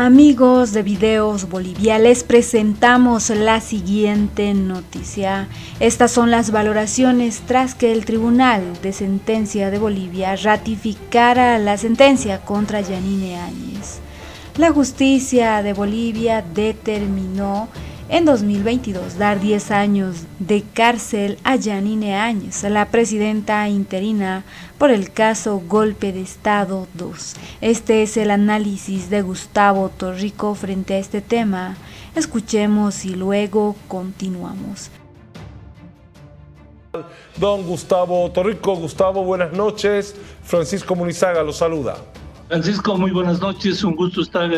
Amigos de Videos Bolivia, les presentamos la siguiente noticia. Estas son las valoraciones tras que el Tribunal de Sentencia de Bolivia ratificara la sentencia contra Yanine Áñez. La justicia de Bolivia determinó en 2022 dar 10 años de cárcel a Yanine Áñez, la presidenta interina por el caso Golpe de Estado 2. Este es el análisis de Gustavo Torrico frente a este tema. Escuchemos y luego continuamos. Don Gustavo Torrico. Gustavo, buenas noches. Francisco Munizaga lo saluda. Francisco, muy buenas noches. Un gusto estar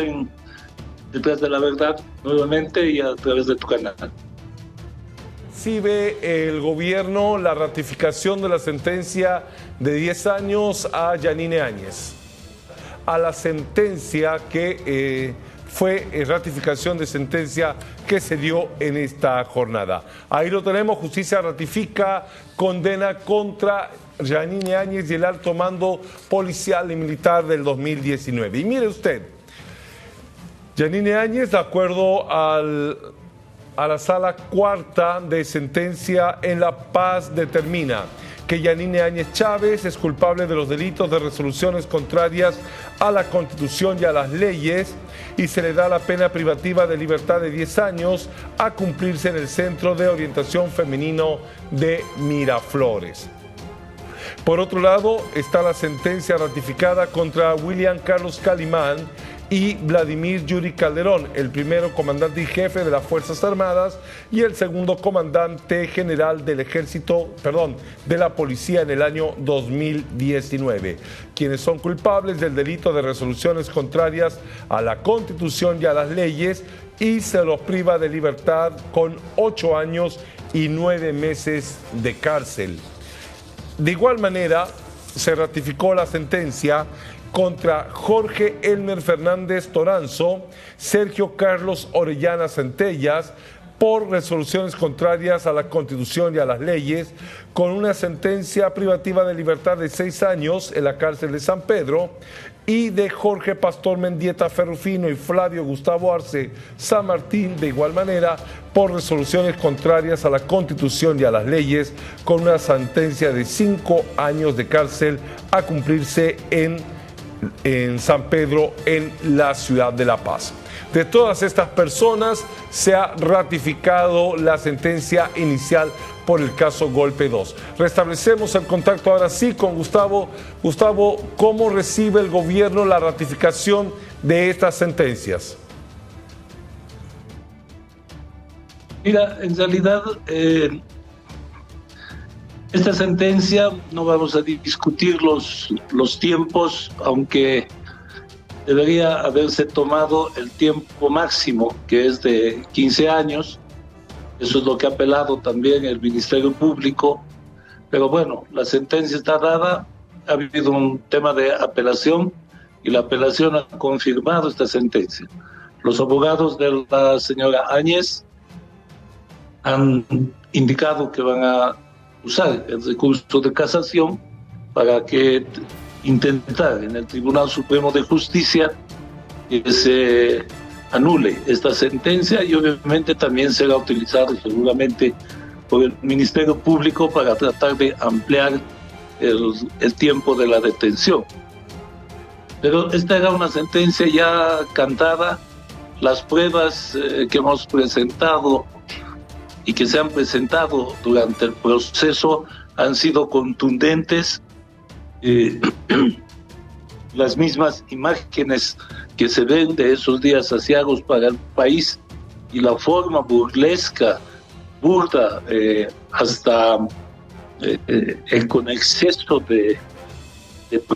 Detrás de la Verdad nuevamente y a través de tu canal. ¿Sí ve el gobierno la ratificación de la sentencia de 10 años a Yanine Áñez? A la sentencia que fue ratificación de sentencia que se dio en esta jornada. Ahí lo tenemos, justicia ratifica condena contra Yanine Áñez y el alto mando policial y militar del 2019. Y mire usted, Yanine Áñez, de acuerdo a la sala cuarta de sentencia en La Paz, determina que Yanine Áñez Chávez es culpable de los delitos de resoluciones contrarias a la Constitución y a las leyes y se le da la pena privativa de libertad de 10 años a cumplirse en el Centro de Orientación Femenino de Miraflores. Por otro lado, está la sentencia ratificada contra William Carlos Calimán y Vladimir Yuri Calderón, el primero comandante y jefe de las Fuerzas Armadas y el segundo comandante general del de la policía en el año 2019, quienes son culpables del delito de resoluciones contrarias a la Constitución y a las leyes y se los priva de libertad con 8 años y 9 meses de cárcel. De igual manera, se ratificó la sentencia contra Jorge Elmer Fernández Toranzo, Sergio Carlos Orellana Centellas, por resoluciones contrarias a la Constitución y a las leyes, con una sentencia privativa de libertad de 6 años en la cárcel de San Pedro, y de Jorge Pastor Mendieta Ferrufino y Flavio Gustavo Arce San Martín, de igual manera, por resoluciones contrarias a la Constitución y a las leyes, con una sentencia de 5 años de cárcel a cumplirse en San Pedro, en la ciudad de La Paz. De todas estas personas se ha ratificado la sentencia inicial por el caso Golpe 2. Restablecemos el contacto ahora sí con Gustavo. Gustavo, ¿cómo recibe el gobierno la ratificación de estas sentencias? Mira, en realidad esta sentencia no vamos a discutir los tiempos, aunque debería haberse tomado el tiempo máximo, que es de 15 años. Eso es lo que ha apelado también el Ministerio Público. Pero bueno, la sentencia está dada, ha habido un tema de apelación y la apelación ha confirmado esta sentencia. Los abogados de la señora Áñez han indicado que van a usar el recurso de casación para que intentar en el Tribunal Supremo de Justicia que se anule esta sentencia y obviamente también será utilizado seguramente por el Ministerio Público para tratar de ampliar el tiempo de la detención. Pero esta era una sentencia ya cantada. Las pruebas que hemos presentado y que se han presentado durante el proceso han sido contundentes. Las mismas imágenes que se ven de esos días aciagos para el país y la forma burlesca, burda, hasta con exceso de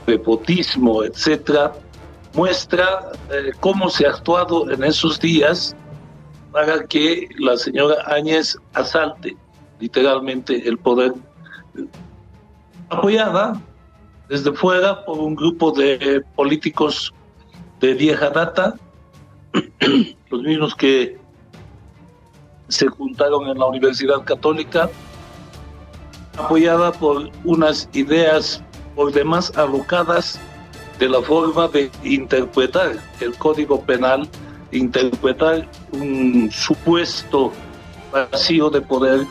prepotismo, etcétera, muestra cómo se ha actuado en esos días para que la señora Áñez asalte literalmente el poder, apoyada desde fuera por un grupo de políticos de vieja data, los mismos que se juntaron en la Universidad Católica, apoyada por unas ideas por demás alocadas de la forma de interpretar el Código Penal, interpretar un supuesto vacío de poder,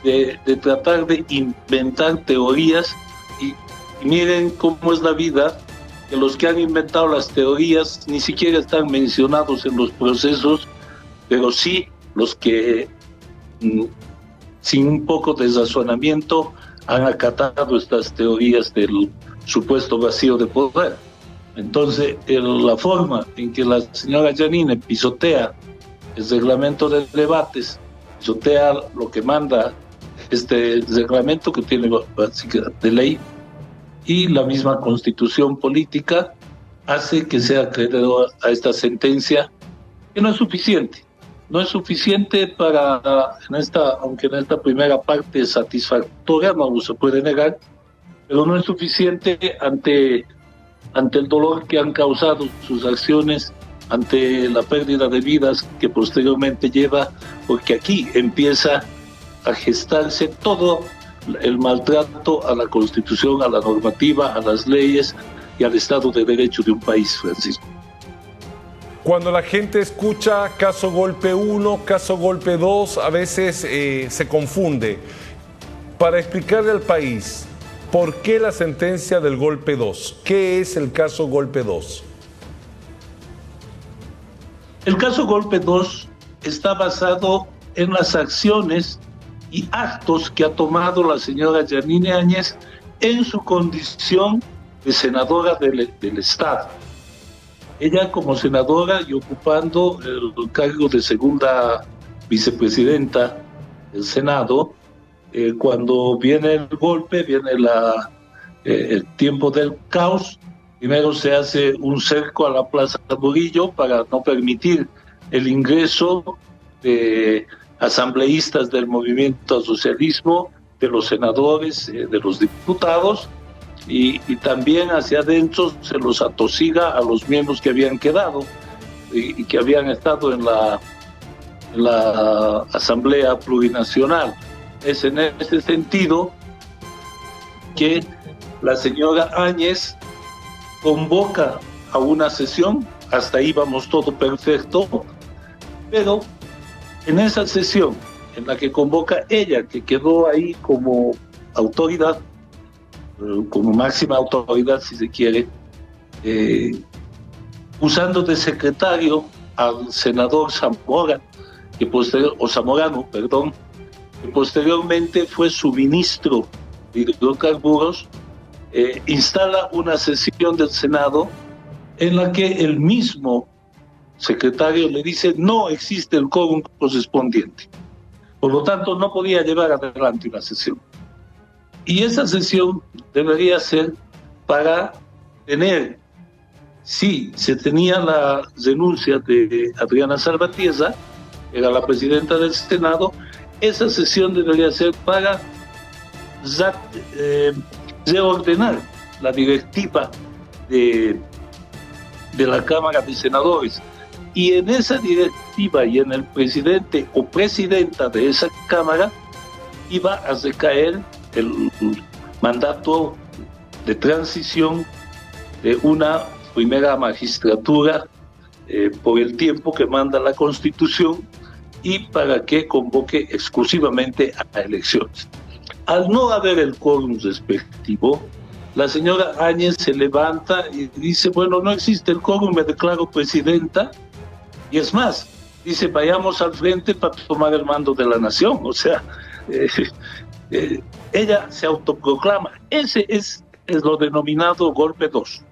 de tratar de inventar teorías. Y miren cómo es la vida, que los que han inventado las teorías ni siquiera están mencionados en los procesos, pero sí los que sin un poco de razonamiento han acatado estas teorías del supuesto vacío de poder. Entonces, la forma en que la señora Janine pisotea el reglamento de debates, pisotea lo que manda este reglamento que tiene básicamente de ley, y la misma constitución política, hace que sea acreedor a esta sentencia, que no es suficiente. No es suficiente para, aunque en esta primera parte es satisfactoria, no se puede negar, pero no es suficiente ante el dolor que han causado sus acciones, ante la pérdida de vidas que posteriormente lleva, porque aquí empieza a gestarse todo el maltrato a la Constitución, a la normativa, a las leyes y al Estado de Derecho de un país, Francisco. Cuando la gente escucha caso golpe 1, caso golpe 2, a veces se confunde. Para explicarle al país, ¿por qué la sentencia del golpe 2? ¿Qué es el caso golpe 2? El caso golpe 2 está basado en las acciones y actos que ha tomado la señora Janine Áñez en su condición de senadora del Estado. Ella como senadora y ocupando el cargo de segunda vicepresidenta del Senado, cuando viene el golpe, viene el tiempo del caos, primero se hace un cerco a la Plaza Murillo para no permitir el ingreso de asambleístas del movimiento al socialismo, de los senadores, de los diputados, y también hacia adentro se los atosiga a los miembros que habían quedado y que habían estado en la Asamblea Plurinacional. Es en ese sentido que la señora Áñez convoca a una sesión, hasta ahí vamos todo perfecto, pero en esa sesión en la que convoca ella, que quedó ahí como autoridad, como máxima autoridad si se quiere, usando de secretario al senador Zamorano, que posteriormente fue su ministro de hidrocarburos, instala una sesión del Senado en la que el mismo secretario le dice no existe el quórum correspondiente. Por lo tanto, no podía llevar adelante una sesión. Y esa sesión debería ser para tener, si se tenía la renuncia de Adriana Salvatierra, era la presidenta del Senado, esa sesión debería ser para reordenar la directiva de la Cámara de Senadores. Y en esa directiva y en el presidente o presidenta de esa Cámara iba a recaer el mandato de transición de una primera magistratura por el tiempo que manda la Constitución y para que convoque exclusivamente a elecciones. Al no haber el quórum respectivo, la señora Áñez se levanta y dice, bueno, no existe el quórum, me declaro presidenta, y es más, dice, vayamos al frente para tomar el mando de la nación. O sea, ella se autoproclama. Ese es lo denominado golpe 2.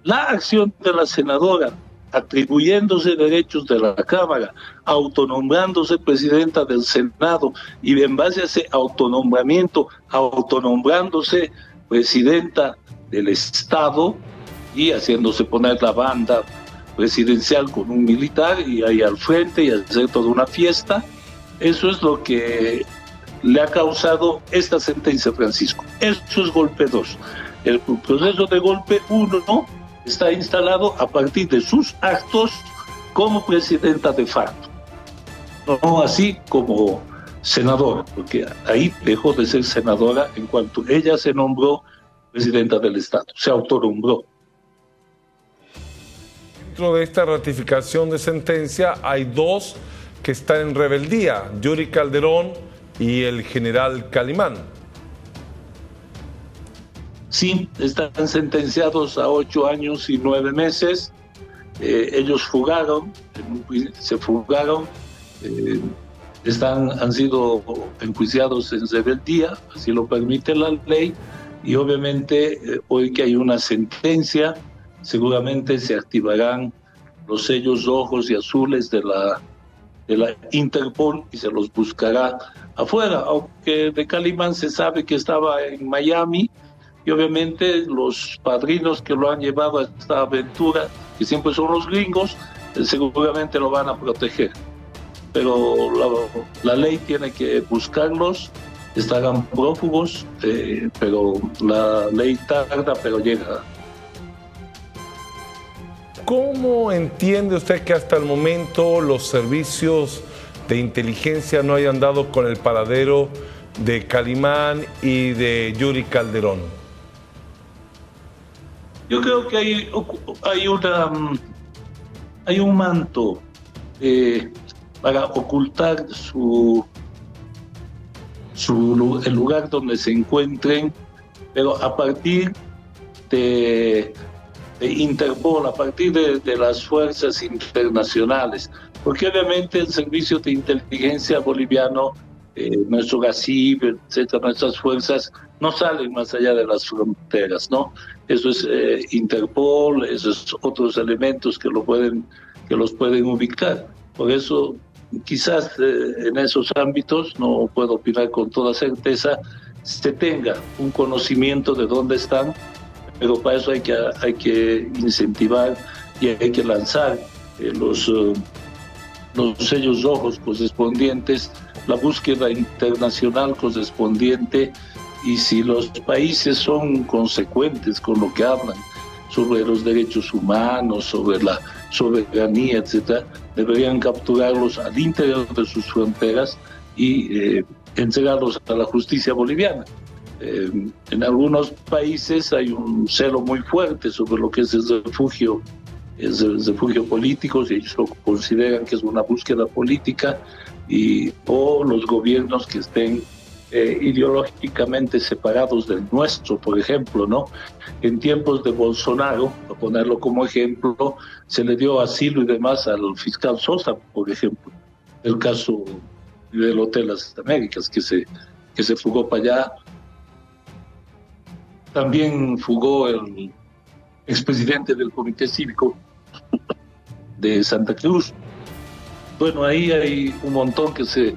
La acción de la senadora, atribuyéndose derechos de la Cámara, autonombrándose presidenta del Senado y en base a ese autonombramiento, autonombrándose presidenta del Estado y haciéndose poner la banda presidencial con un militar y ahí al frente y hacer toda una fiesta. Eso es lo que le ha causado esta sentencia, Francisco. Eso es golpe 2. El proceso de golpe 1 está instalado a partir de sus actos como presidenta de facto, no así como senadora, porque ahí dejó de ser senadora en cuanto ella se nombró presidenta del Estado, se autonombró. dentro de esta ratificación de sentencia hay dos que están en rebeldía, Yuri Calderón y el general Calimán. Sí, están sentenciados a 8 años y 9 meses. Ellos se fugaron, han sido enjuiciados en rebeldía, así lo permite la ley, y obviamente hoy que hay una sentencia, seguramente se activarán los sellos rojos y azules de la Interpol y se los buscará afuera, aunque de Calimán se sabe que estaba en Miami, y obviamente los padrinos que lo han llevado a esta aventura, que siempre son los gringos, seguramente lo van a proteger. Pero la ley tiene que buscarlos, estarán prófugos, pero la ley tarda, pero llega. ¿Cómo entiende usted que hasta el momento los servicios de inteligencia no hayan dado con el paradero de Calimán y de Yuri Calderón? Yo creo que hay un manto para ocultar el lugar donde se encuentren, pero a partir de Interpol, a partir de las fuerzas internacionales, porque obviamente el servicio de inteligencia boliviano, nuestro GACIP, etcétera, nuestras fuerzas no salen más allá de las fronteras, ¿no? Eso es Interpol, esos otros elementos que los pueden ubicar. Por eso, quizás en esos ámbitos, no puedo opinar con toda certeza, se tenga un conocimiento de dónde están, pero para eso hay que incentivar y hay que lanzar los sellos rojos correspondientes, la búsqueda internacional correspondiente, y si los países son consecuentes con lo que hablan sobre los derechos humanos, sobre la soberanía, etc., deberían capturarlos al interior de sus fronteras y entregarlos a la justicia boliviana. En algunos países hay un celo muy fuerte sobre lo que es el refugio político, si ellos lo consideran que es una búsqueda política, o los gobiernos que estén ideológicamente separados del nuestro, por ejemplo, ¿no? En tiempos de Bolsonaro, para ponerlo como ejemplo, se le dio asilo y demás al fiscal Sosa, por ejemplo, el caso del Hotel Las Américas, que se fugó para allá. También fugó el expresidente del Comité Cívico de Santa Cruz. Bueno, ahí hay un montón que se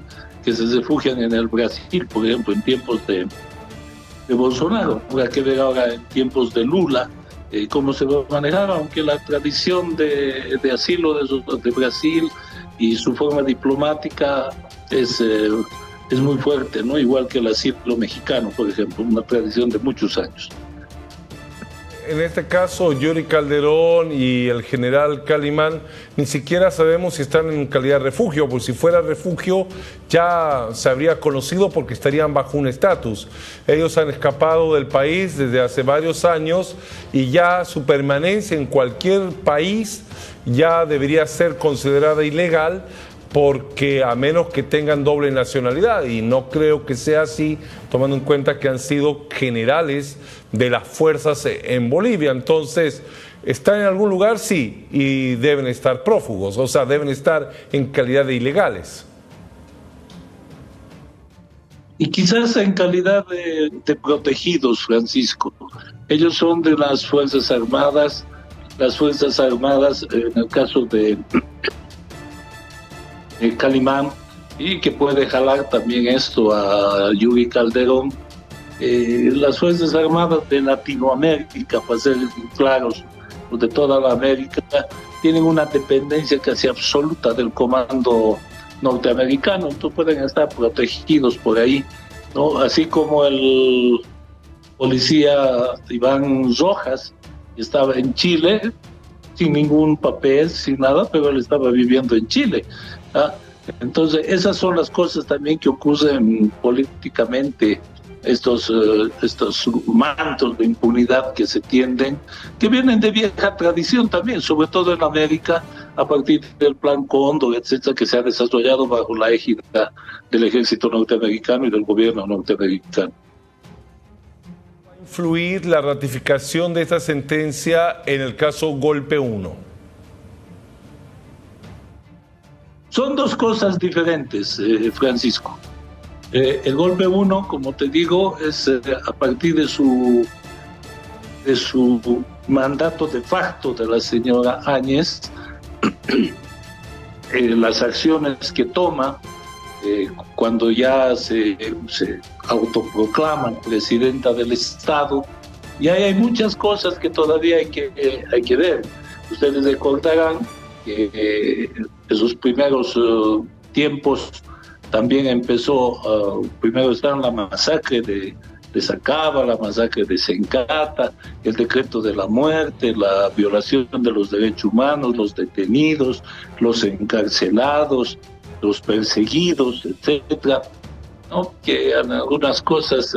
refugian en el Brasil, por ejemplo, en tiempos de Bolsonaro. Habrá que ver ahora en tiempos de Lula cómo se va a manejar, aunque la tradición de asilo de Brasil y su forma diplomática es muy fuerte, ¿no? Igual que el asilo mexicano, por ejemplo, una tradición de muchos años. En este caso, Yuri Calderón y el general Calimán, ni siquiera sabemos si están en calidad de refugio, porque si fuera refugio ya se habría conocido porque estarían bajo un estatus. Ellos han escapado del país desde hace varios años y ya su permanencia en cualquier país ya debería ser considerada ilegal, porque a menos que tengan doble nacionalidad, y no creo que sea así, tomando en cuenta que han sido generales de las fuerzas en Bolivia. Entonces, ¿están en algún lugar? Sí, y deben estar prófugos, o sea, deben estar en calidad de ilegales. Y quizás en calidad de protegidos, Francisco. Ellos son de las Fuerzas Armadas, en el caso de Calimán, y que puede jalar también esto a Yuri Calderón. Las Fuerzas Armadas de Latinoamérica, para ser claros, de toda la América, tienen una dependencia casi absoluta del comando norteamericano, entonces pueden estar protegidos por ahí, ¿no? Así como el policía Iván Rojas estaba en Chile, sin ningún papel, sin nada, pero él estaba viviendo en Chile. Entonces esas son las cosas también que ocurren políticamente estos mantos de impunidad que se tienden, que vienen de vieja tradición también, sobre todo en América, a partir del Plan Cóndor, etcétera, que se ha desarrollado bajo la égida del ejército norteamericano y del gobierno norteamericano. ¿Va a influir la ratificación de esta sentencia en el caso Golpe 1? Son dos cosas diferentes, Francisco. El Golpe 1, como te digo, es a partir de su mandato de facto de la señora Áñez, las acciones que toma cuando ya se autoproclama presidenta del Estado, y ahí hay muchas cosas que todavía hay que ver. Ustedes recordarán que esos primeros tiempos también empezó, primero estaban la masacre de Sacaba, la masacre de Sencata, el decreto de la muerte, la violación de los derechos humanos, los detenidos, los encarcelados, los perseguidos, etcétera, ¿no? Que en algunas cosas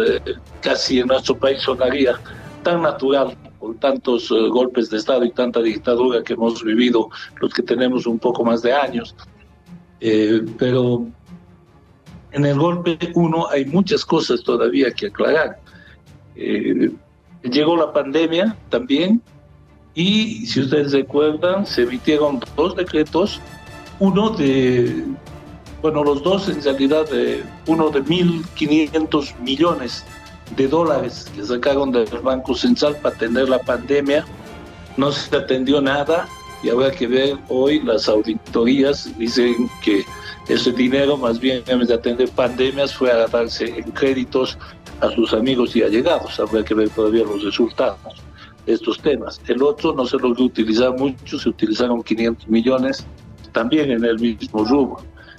casi en nuestro país sonaría tan natural por tantos golpes de Estado y tanta dictadura que hemos vivido los que tenemos un poco más de años. Pero en el Golpe 1 hay muchas cosas todavía que aclarar. Llegó la pandemia también, y si ustedes recuerdan, se emitieron dos decretos, los dos en realidad, uno de 1.500 millones de dólares que sacaron del Banco Central para atender la pandemia. No se atendió nada, y habrá que ver hoy las auditorías, dicen que ese dinero, más bien en vez de atender pandemias, fue a darse en créditos a sus amigos y allegados. Habrá que ver todavía los resultados de estos temas. El otro no se logró utilizar mucho, se utilizaron 500 millones también en el mismo rubro.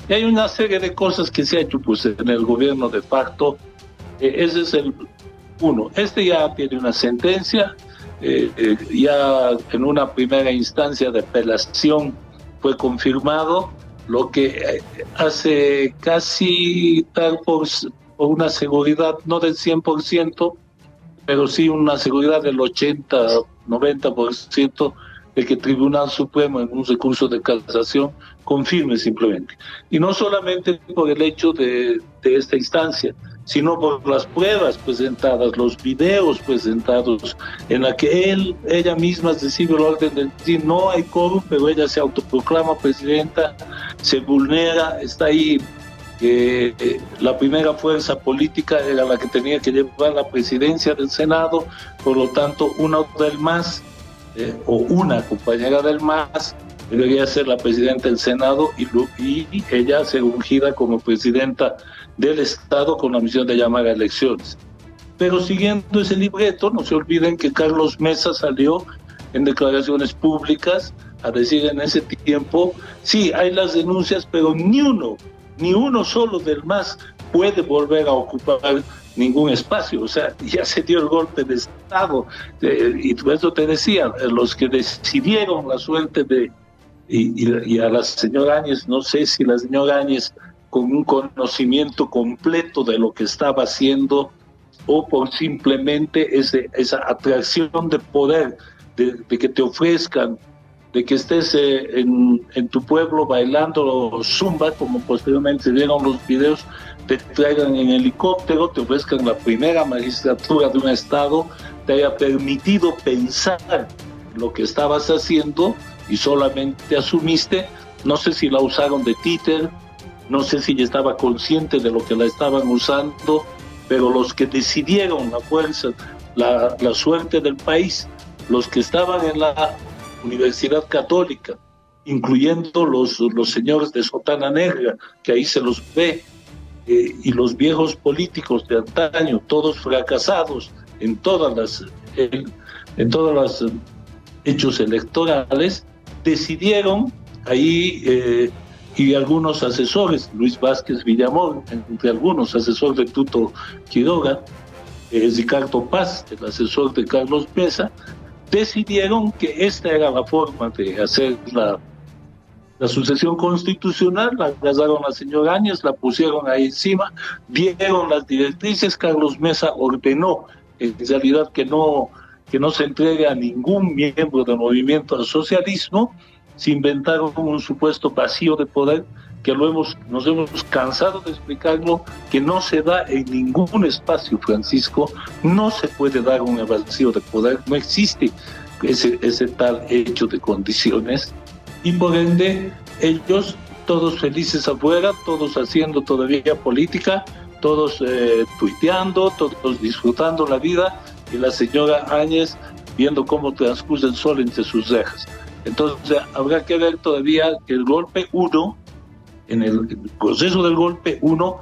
Y hay una serie de cosas que se ha hecho pues, en el gobierno de facto. Ese es el uno. Este ya tiene una sentencia, ya en una primera instancia de apelación fue confirmado, lo que hace casi dar por una seguridad, no del 100%, pero sí una seguridad del 80-90% de que el Tribunal Supremo en un recurso de casación confirme simplemente. Y no solamente por el hecho de esta instancia, sino por las pruebas presentadas, los videos presentados, en la que ella misma recibe el orden de decir no hay quórum, pero ella se autoproclama presidenta, se vulnera, está ahí. La primera fuerza política era la que tenía que llevar la presidencia del Senado, por lo tanto una del MAS o una compañera del MAS debería ser la presidenta del Senado, y ella ser ungida como presidenta del Estado con la misión de llamar a elecciones. Pero siguiendo ese libreto, no se olviden que Carlos Mesa salió en declaraciones públicas a decir en ese tiempo, sí, hay las denuncias, pero ni uno solo del MAS puede volver a ocupar ningún espacio. O sea, ya se dio el golpe de Estado, y por eso te decía, los que decidieron la suerte y a la señora Áñez, no sé si la señora Áñez con un conocimiento completo de lo que estaba haciendo, o por simplemente esa atracción de poder, de que te ofrezcan, de que estés en tu pueblo bailando zumba, como posteriormente vieron los videos, te traigan en helicóptero, te ofrezcan la primera magistratura de un estado, te haya permitido pensar lo que estabas haciendo y solamente asumiste. No sé si la usaron de títer, no sé si ella estaba consciente de lo que la estaban usando, pero los que decidieron la fuerza, la suerte del país, los que estaban en la Universidad Católica, incluyendo los señores de sotana negra, que ahí se los ve, y los viejos políticos de antaño, todos fracasados en todas las hechos electorales, decidieron ahí, y algunos asesores, Luis Vázquez Villamor, entre algunos, asesor de Tuto Quiroga, Ricardo Paz, el asesor de Carlos Mesa, decidieron que esta era la forma de hacer la sucesión constitucional, la agarraron a la señora Áñez, la pusieron ahí encima, dieron las directrices, Carlos Mesa ordenó en realidad que no se entregue a ningún miembro del movimiento al socialismo. Se inventaron un supuesto vacío de poder que nos hemos cansado de explicarlo, que no se da en ningún espacio, Francisco. No se puede dar un vacío de poder, no existe ese tal hecho de condiciones, y por ende ellos todos felices afuera, todos haciendo todavía política, todos tuiteando, todos disfrutando la vida, y la señora Áñez viendo cómo transcurre el sol entre sus rejas. Entonces habrá que ver todavía que el golpe 1, en el proceso del golpe 1,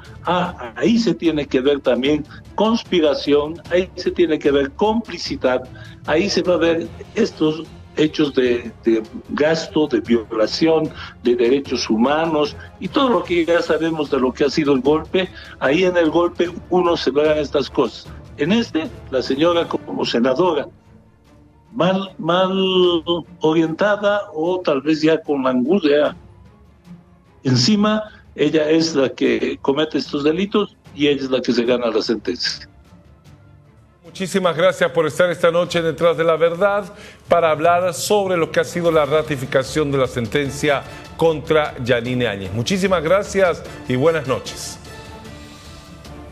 ahí se tiene que ver también conspiración, ahí se tiene que ver complicidad, ahí se va a ver estos hechos de gasto, de violación de derechos humanos y todo lo que ya sabemos de lo que ha sido el golpe. Ahí en el golpe 1 se verán estas cosas. En la señora como senadora, mal orientada o tal vez ya con la angustia encima, ella es la que comete estos delitos y ella es la que se gana la sentencia. Muchísimas gracias por estar esta noche en Detrás de la Verdad para hablar sobre lo que ha sido la ratificación de la sentencia contra Yanine Áñez. Muchísimas gracias y buenas noches.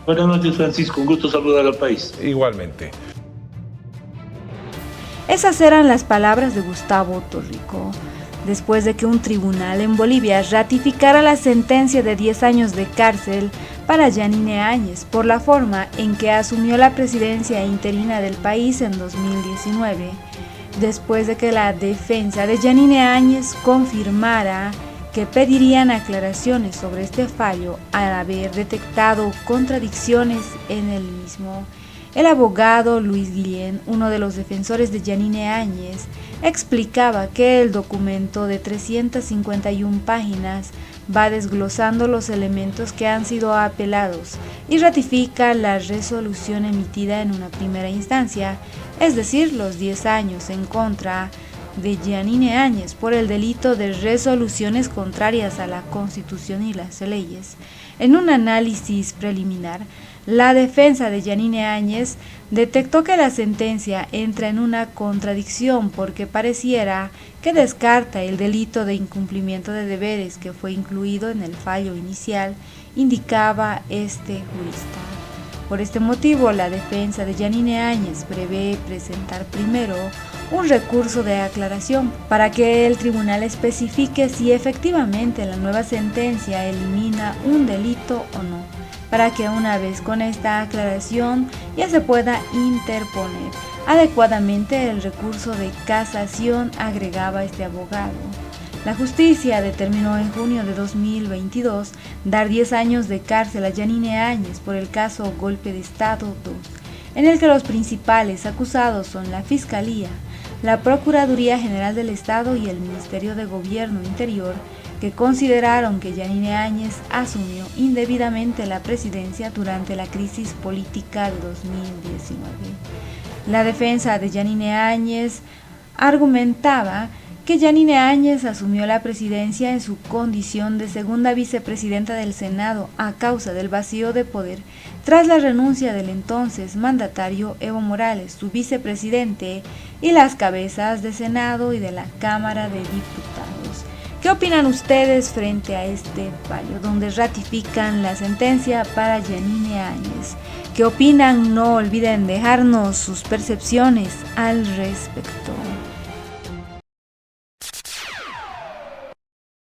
Buenas noches, Francisco. Un gusto saludar al país. Igualmente. Esas eran las palabras de Gustavo Torrico, después de que un tribunal en Bolivia ratificara la sentencia de 10 años de cárcel para Yanine Áñez por la forma en que asumió la presidencia interina del país en 2019, después de que la defensa de Yanine Áñez confirmara que pedirían aclaraciones sobre este fallo al haber detectado contradicciones en el mismo. El abogado Luis Guillén, uno de los defensores de Yanine Áñez, explicaba que el documento de 351 páginas va desglosando los elementos que han sido apelados y ratifica la resolución emitida en una primera instancia, es decir, los 10 años en contra de Yanine Áñez por el delito de resoluciones contrarias a la Constitución y las leyes. En un análisis preliminar, la defensa de Yanine Áñez detectó que la sentencia entra en una contradicción porque pareciera que descarta el delito de incumplimiento de deberes que fue incluido en el fallo inicial, indicaba este jurista. Por este motivo, la defensa de Yanine Áñez prevé presentar primero un recurso de aclaración para que el tribunal especifique si efectivamente la nueva sentencia elimina un delito o no, para que una vez con esta aclaración ya se pueda interponer adecuadamente el recurso de casación, agregaba este abogado. La justicia determinó en junio de 2022 dar 10 años de cárcel a Yanine Áñez por el caso Golpe de Estado 2, en el que los principales acusados son la Fiscalía, la Procuraduría General del Estado y el Ministerio de Gobierno Interior, que consideraron que Yanine Áñez asumió indebidamente la presidencia durante la crisis política de 2019. La defensa de Yanine Áñez argumentaba que Yanine Áñez asumió la presidencia en su condición de segunda vicepresidenta del Senado a causa del vacío de poder tras la renuncia del entonces mandatario Evo Morales, su vicepresidente, y las cabezas de Senado y de la Cámara de Diputados. ¿Qué opinan ustedes frente a este fallo donde ratifican la sentencia para Yanine Áñez? ¿Qué opinan? No olviden dejarnos sus percepciones al respecto.